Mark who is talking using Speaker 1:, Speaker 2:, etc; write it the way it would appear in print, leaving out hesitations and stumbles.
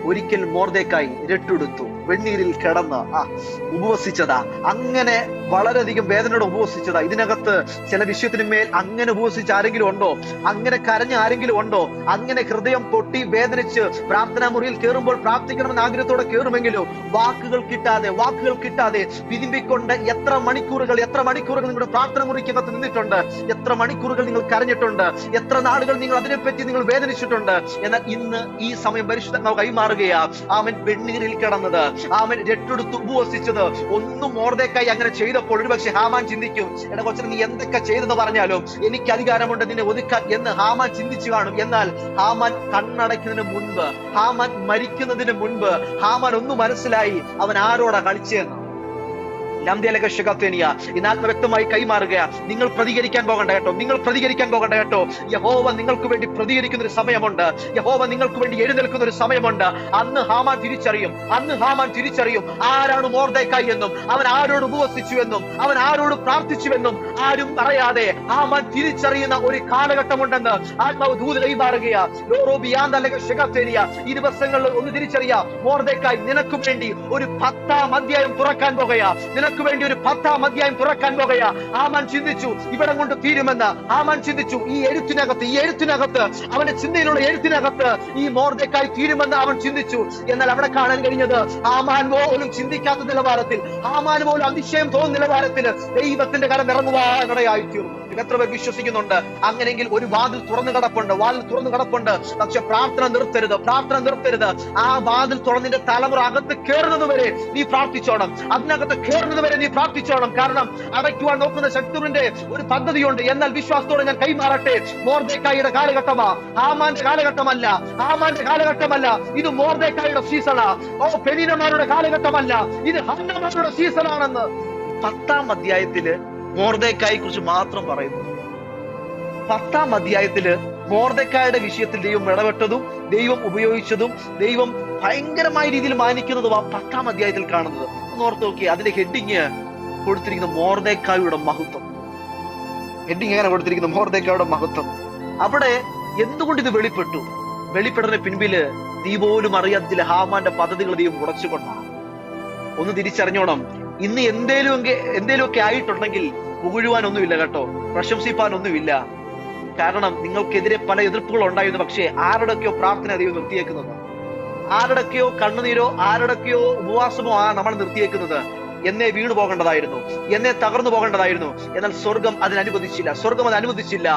Speaker 1: ഒരിക്കൽ മോർദെഖായി രട്ടെടുത്തു, വെണ്ണീരിൽ കിടന്ന് ഉപവസിച്ചതാ. അങ്ങനെ വളരെയധികം വേദനയോടെ ഉപവസിച്ചതാ. ഇതിനകത്ത് ചില വിഷയത്തിന്മേൽ അങ്ങനെ ഉപവസിച്ച ആരെങ്കിലും ഉണ്ടോ? അങ്ങനെ കരഞ്ഞ ആരെങ്കിലും ഉണ്ടോ? അങ്ങനെ ഹൃദയം പൊട്ടി വേദനിച്ച് പ്രാർത്ഥനാ മുറിയിൽ കയറുമ്പോൾ പ്രാർത്ഥിക്കണമെന്ന് ആഗ്രഹത്തോടെ കയറുമെങ്കിലും വാക്കുകൾ കിട്ടാതെ വിതിമ്പിക്കൊണ്ട് എത്ര മണിക്കൂറുകൾ നിങ്ങളുടെ പ്രാർത്ഥന മുറിക്കകത്ത് നിന്നിട്ടുണ്ട്, എത്ര മണിക്കൂറുകൾ നിങ്ങൾ കരഞ്ഞിട്ടുണ്ട്, എത്ര നാളുകൾ നിങ്ങൾ അതിനെപ്പറ്റി നിങ്ങൾ വേദനിച്ചിട്ടുണ്ട്. എന്നാൽ ഇന്ന് ഈ സമയം പരിശുദ്ധാത്മാവ് കൈമാറുകയാ. അവൻ വെണ്ണീരിൽ കിടന്നത്, അവൻ രട്ടെടുത്ത് ഉപവസിച്ചത് ഒന്നും മോർദെഖായി അങ്ങനെ ചെയ്തപ്പോൾ ഒരുപക്ഷെ ഹാമാൻ ചിന്തിക്കും, എടാ കൊച്ചിന് നീ എന്തൊക്കെ ചെയ്തെന്ന് പറഞ്ഞാലും എനിക്ക് അധികാരമുണ്ട് നിന്നെ ഒതുക്കാൻ എന്ന് ഹാമാൻ ചിന്തിച്ചു കാണും. എന്നാൽ ഹാമാൻ കണ്ണടയ്ക്കുന്നതിന് മുൻപ്, ഹാമാൻ മരിക്കുന്നതിന് മുൻപ് ഹാമാൻ ഒന്ന് മനസ്സിലായി അവൻ ആരോടാ കളിച്ചതെന്ന്. ഇന്ന് ആത്മവ്യക്തമായി കൈമാറുക. നിങ്ങൾ പ്രതികരിക്കാൻ പോകണ്ട കേട്ടോ. യഹോവ നിങ്ങൾക്ക് വേണ്ടി പ്രതികരിക്കുന്ന ഒരു സമയമുണ്ട്. യഹോവ നിങ്ങൾക്ക് വേണ്ടി എഴുന്നേൽക്കുന്ന ഒരു സമയമുണ്ട്. അന്ന് ഹാമാൻ തിരിച്ചറിയും ആരാണ് മോർദെഖായി എന്നും, അവൻ ആരോട് ഉപവസിച്ചു എന്നും, അവൻ ആരോട് പ്രാർത്ഥിച്ചുവെന്നും ആരും പറയാതെ ഹാമാൻ തിരിച്ചറിയുന്ന ഒരു കാലഘട്ടമുണ്ടെന്ന് ആത്മാവ് ദൂത് കൈമാറുകയാ. ഈ ദിവസങ്ങളിൽ ഒന്ന് തിരിച്ചറിയാം, മോർദെഖായി നിനക്ക് വേണ്ടി ഒരു 10-ാം അധ്യായം തുറക്കാൻ പോകുകയാ. നിനക്ക് വേണ്ടി ഒരു 10-ാം അധ്യായം തുറക്കാൻ പോകുകയാ. ഹാമാൻ ചിന്തിച്ചു ഇവിടെ കൊണ്ട് തീരുമെന്ന്. ഹാമാൻ ചിന്തിച്ചു ഈ എഴുത്തിനകത്ത് അവന്റെ ചിന്തയിലുള്ള എഴുത്തിനകത്ത് ഈ മോർദെഖായി തീരുമെന്ന് അവൻ ചിന്തിച്ചു. എന്നാൽ അവിടെ കാണാൻ കഴിഞ്ഞത് ഹാമാൻ പോലും ചിന്തിക്കാത്ത നിലവാരത്തിൽ, ഹാമാൻ പോലും അതിശയം തോന്നുന്ന നിലവാരത്തിൽ ദൈവത്തിന്റെ കരം ഇറങ്ങുവാനിടയായിത്തീർന്നു. എത്ര പേർ വിശ്വസിക്കുന്നുണ്ട്? അങ്ങനെയെങ്കിൽ ഒരു വാതിൽ തുറന്നു കിടപ്പുണ്ട്. പക്ഷെ പ്രാർത്ഥന നിർത്തരുത്. ആ വാതിൽ തുറന്നിന്റെ തലമുറ അകത്ത് കയറുന്നത് വരെ നീ പ്രാർത്ഥിച്ചോണം. അതിനകത്ത് കയറുന്നത് വരെ നീ പ്രാർത്ഥിച്ചോണം. കാരണം അടയ്ക്കുവാൻ നോക്കുന്ന ശത്രുവിന്റെ ഒരു പദ്ധതിയുണ്ട്. എന്നാൽ വിശ്വാസത്തോടെ ഞാൻ കൈമാറട്ടെ, മോർദെഖായിയുടെ കാലഘട്ടമാ, ഹാമാന്റെ കാലഘട്ടമല്ല. ഇത് മോർദെഖായിയുടെ സീസണാ. പെലീനമാരുടെ കാലഘട്ടമല്ല, ഇത് ഹന്നമാരുടെ സീസണാണെന്ന് 10-ാം അധ്യായത്തില് മോർദെഖായിയെ കുറിച്ച് മാത്രം പറയുന്നു. 10-ാം അധ്യായത്തില് മോർദെഖായിയുടെ വിഷയത്തിൽ ദൈവം ഇടപെട്ടതും ദൈവം ഉപയോഗിച്ചതും ദൈവം ഭയങ്കരമായ രീതിയിൽ മാനിക്കുന്നതും 10-ാം അധ്യായത്തിൽ കാണുന്നത്. ഒന്ന് ഓർത്ത് നോക്കിയേ, അതിന്റെ ഹെഡിങ് കൊടുത്തിരിക്കുന്ന മോർദെഖായിയുടെ മഹത്വം. മോർദെഖായിയുടെ മഹത്വം. അവിടെ എന്തുകൊണ്ട് ഇത് വെളിപ്പെട്ടതിന് പിൻപില് നീ പോലും അറിയാത്ത ഹാമാന്റെ പദ്ധതികൾ ദൈവം ഉടച്ചുകൊണ്ടാണ്. ഒന്ന് തിരിച്ചറിഞ്ഞോണം, ഇന്ന് എന്തേലുമൊക്കെ ആയിട്ടുണ്ടെങ്കിൽ പുകഴുവാനൊന്നുമില്ല കേട്ടോ, പ്രശംസിപ്പാനൊന്നുമില്ല. കാരണം നിങ്ങൾക്കെതിരെ പല എതിർപ്പുകൾ ഉണ്ടായിരുന്നു. പക്ഷേ ആരുടെയൊക്കെയോ പ്രാർത്ഥന ദൈവം നിർത്തിയേക്കുന്നത്, ആരുടെയൊക്കെയോ കണ്ണുനീരോ ആരുടെയൊക്കെയോ ഉപവാസമോ നമ്മൾ നിർത്തിയേക്കുന്നത്. എന്നെ വീണു പോകേണ്ടതായിരുന്നു, എന്നെ തകർന്നു പോകേണ്ടതായിരുന്നു. എന്നാൽ സ്വർഗം അതിനനുവദിച്ചില്ല.